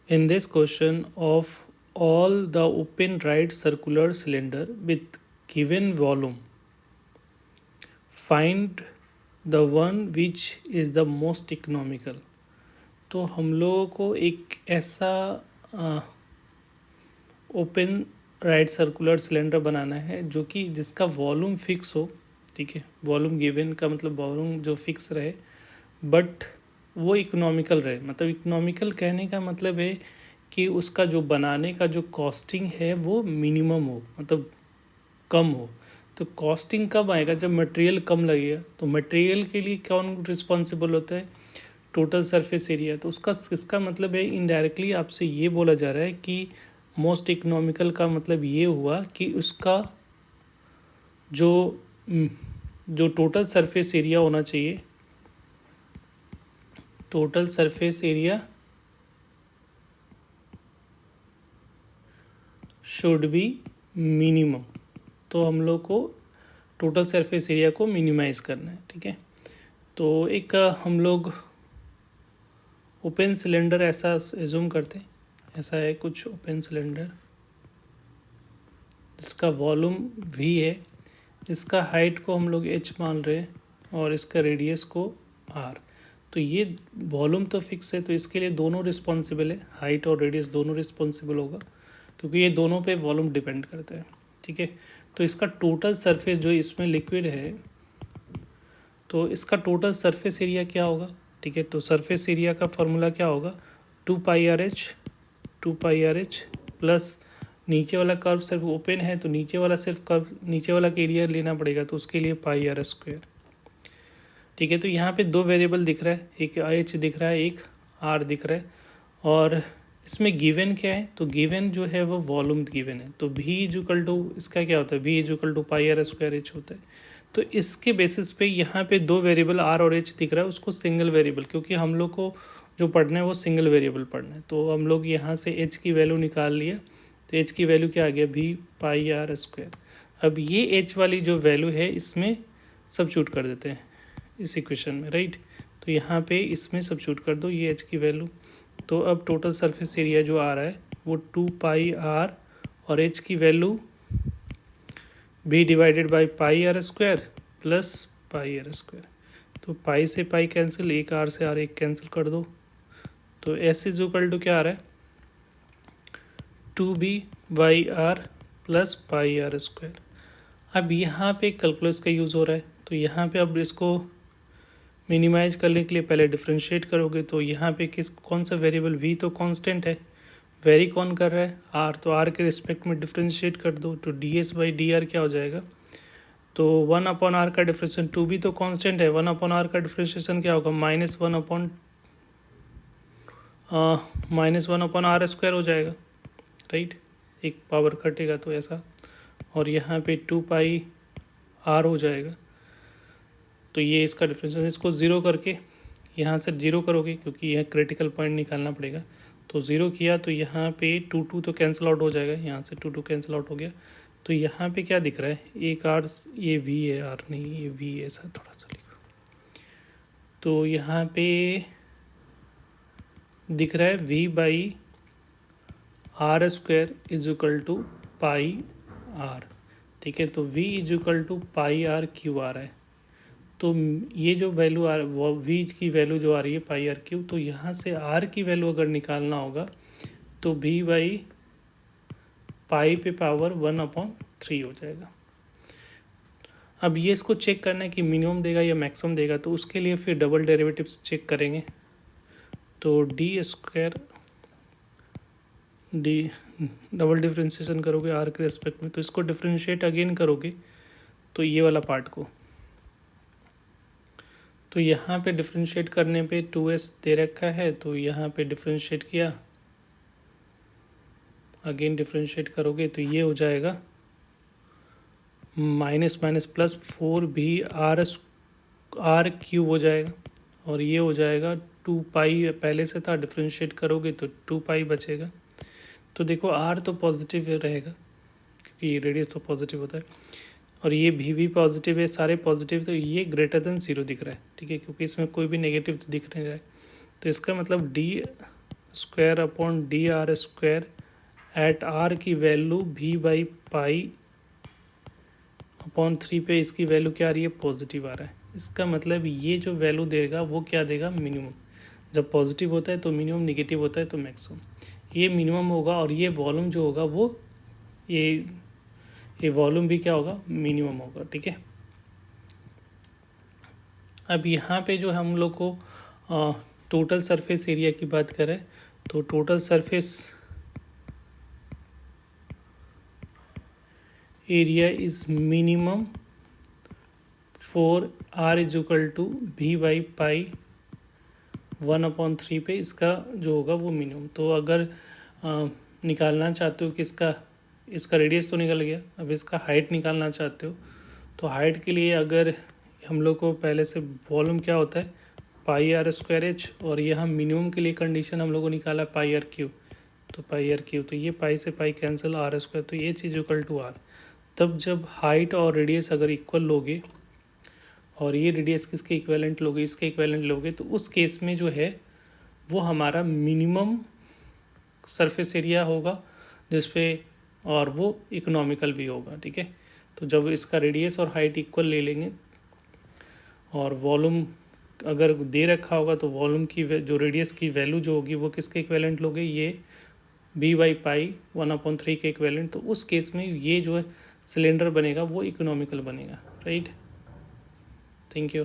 In this question, of all the open right circular cylinder with given volume, find the one which is the most economical. तो हम लोगों को एक ऐसा open right circular cylinder बनाना है जो कि जिसका वॉल्यूम फिक्स हो. ठीक है, वॉल्यूम गिवन का मतलब वॉल्यूम जो फिक्स रहे, बट वो इकोनॉमिकल रहे. मतलब इकोनॉमिकल कहने का मतलब है कि उसका जो बनाने का जो कॉस्टिंग है वो मिनिमम हो, मतलब कम हो. तो कॉस्टिंग कब आएगा? जब मटेरियल कम लगेगा. तो मटेरियल के लिए कौन रिस्पॉन्सिबल होता है? Total surface area. तो उसका इसका मतलब है इनडायरेक्टली आपसे ये बोला जा रहा है कि मोस्ट इकोनॉमिकल का मतलब ये हुआ कि उसका जो जो टोटल सरफेस एरिया होना चाहिए, total surface area should be minimum. तो हम लोग को टोटल सरफेस एरिया को मिनिमाइज़ करना है. ठीक है, तो एक हम लोग ओपन सिलेंडर ऐसा एज्यूम करते हैं. ऐसा है कुछ ओपन सिलेंडर जिसका वॉल्यूम v है, इसका हाइट को हम लोग h मान रहे हैं और इसका रेडियस को r. तो ये वॉल्यूम तो फिक्स है, तो इसके लिए दोनों रिस्पॉन्सिबल है, हाइट और रेडियस दोनों रिस्पॉन्सिबल होगा क्योंकि ये दोनों पे वॉल्यूम डिपेंड करता है. ठीक है, तो इसका टोटल सरफेस जो इसमें लिक्विड है, तो इसका टोटल सरफेस एरिया क्या होगा? ठीक है, तो सरफेस एरिया का फॉर्मूला क्या होगा? 2 पाई आर एच प्लस नीचे वाला कर्व सिर्फ ओपन है तो नीचे वाला सिर्फ कर्व नीचे वाला का एरिया लेना पड़ेगा, तो उसके लिए πr². ठीक है, तो यहाँ पे दो वेरिएबल दिख रहा है, एक एच दिख रहा है, एक आर दिख रहा है. और इसमें गिवन क्या है? तो गिवन जो है वो वॉल्यूम गिवन है. तो v इजुकल टू इसका क्या होता है? v इजुकल टू πr² होता है. तो इसके बेसिस पे यहाँ पे दो वेरिएबल आर और एच दिख रहा है, उसको सिंगल वेरिएबल, क्योंकि हम लोग को जो पढ़ना है वो सिंगल वेरिएबल पढ़ना है. तो हम लोग यहाँ से एच की वैल्यू निकाल लिया, तो एच की वैल्यू क्या आ गया? v πr². अब ये एच वाली जो वैल्यू है इसमें सब्स्टिट्यूट कर देते हैं इस इक्वेशन में, राइट. तो यहाँ पे इसमें सब्स्टिट्यूट कर दो ये एच की वैल्यू. तो अब टोटल सरफेस एरिया जो आ रहा है वो 2 πr और एच की value b divided by πr² plus πr². तो पाई से पाई कैंसिल, एक आर से आर एक कैंसिल कर दो. तो एस इज इक्वल टू क्या आ रहा है? 2b/r plus πr². अब यहाँ पे कैलकुलस का यूज़ हो रहा है, तो यहाँ पे अब इसको मिनिमाइज करने के लिए पहले डिफ्रेंशिएट करोगे. तो यहाँ पे कौन सा वेरिएबल? v तो कांस्टेंट है, वेरी कौन कर रहा है? r. तो r के रिस्पेक्ट में डिफ्रेंशिएट कर दो, तो ds/dr क्या हो जाएगा? तो 1/r का डिफ्रेंशिएशन 2b तो कांस्टेंट है, 1/r का डिफ्रेंशिएशन क्या होगा? -1/r² हो जाएगा, राइट. एक पावर कटेगा तो ऐसा, और यहाँ पे 2πr हो जाएगा. तो ये इसका डिफरेंशियल, इसको ज़ीरो करके यहाँ से ज़ीरो करोगे क्योंकि यह क्रिटिकल पॉइंट निकालना पड़ेगा. तो ज़ीरो किया तो यहाँ पे 2 तो कैंसिल आउट हो जाएगा, यहाँ से 2 कैंसिल आउट हो गया. तो यहाँ पे क्या दिख रहा है? एक आर, ये वी है, आर नहीं ये वी है, ऐसा थोड़ा सा लिखो. तो यहाँ पे दिख रहा है v/r² is equal to πr. ठीक है, तो v is equal to πr³ आ रहा है. तो ये जो वैल्यू आ वो v की वैल्यू जो आ रही है πr³, तो यहाँ से r की वैल्यू अगर निकालना होगा तो v/π पे पावर 1/3 हो जाएगा. अब ये इसको चेक करना है कि मिनिमम देगा या मैक्सिमम देगा, तो उसके लिए फिर डबल डेरिवेटिव्स चेक करेंगे. तो d² डबल डिफ्रेंशिएशन करोगे r के रेस्पेक्ट में, तो इसको डिफ्रेंशिएट अगेन करोगे तो ये वाला पार्ट को, तो यहाँ पे डिफ्रेंशिएट करने पे 2s दे रखा है, तो यहाँ पे डिफ्रेंशिएट किया, अगेन डिफ्रेंशिएट करोगे तो ये हो जाएगा माइनस माइनस प्लस 4b/r³ हो जाएगा, और ये हो जाएगा 2π पहले से था, डिफ्रेंशिएट करोगे तो 2π बचेगा. तो देखो r तो पॉजिटिव रहेगा क्योंकि रेडियस तो पॉजिटिव होता है, और ये भी पॉजिटिव है, सारे पॉजिटिव, तो ये ग्रेटर देन 0 दिख रहा है. ठीक है, क्योंकि इसमें कोई भी नेगेटिव तो दिख नहीं रहा है. तो इसका मतलब square upon d r square at r की वैल्यू भी बाई पाई अपॉन 3 पे इसकी वैल्यू क्या आ रही है, पॉजिटिव आ रहा है। इसका मतलब ये जो वैल्यू देगा वो क्या देगा, मिनिमम। जब पॉजिटिव होता है तो मिनिमम, निगेटिव होता है तो मैक्सिमम। ये मिनिमम होगा और ये वॉल्यूम जो होगा वो ये वॉल्यूम भी क्या होगा, मिनिमम होगा। ठीक है, अब यहाँ पे जो हम लोग को टोटल सरफेस एरिया की बात करें तो total surface area is minimum for R is equal to V by pi 1/3 पे इसका जो होगा वो मिनिमम। तो अगर निकालना चाहते हो कि इसका रेडियस तो निकल गया, अब इसका हाइट निकालना चाहते हो तो हाइट के लिए अगर हम लोग को पहले से वॉल्यूम क्या होता है, पाई आर स्क्वायर एच, और यहाँ मिनिमम के लिए कंडीशन हम लोग को निकाला पाई आर क्यू, तो पाई आर क्यू, तो ये पाई से पाई कैंसिल, आर स्क्वायर, तो ये चीज़ इक्वल टू आर। तब जब हाइट और रेडियस अगर इक्वल लोगे और ये रेडियस किसके इक्वेलेंट लोगे, इसके इक्वेलेंट लोगे, तो उस केस में जो है वो हमारा मिनिमम सरफेस एरिया होगा जिसपे, और वो इकोनॉमिकल भी होगा। ठीक है, तो जब इसका रेडियस और हाइट इक्वल ले लेंगे और वॉल्यूम अगर दे रखा होगा तो वॉल्यूम की जो रेडियस की वैल्यू जो होगी वो किसके इक्वेलेंट लोगे, ये बी बाई पाई 1/3 के इक्वेलेंट, तो उस केस में ये जो है सिलेंडर बनेगा वो इकोनॉमिकल बनेगा। Right, thank you.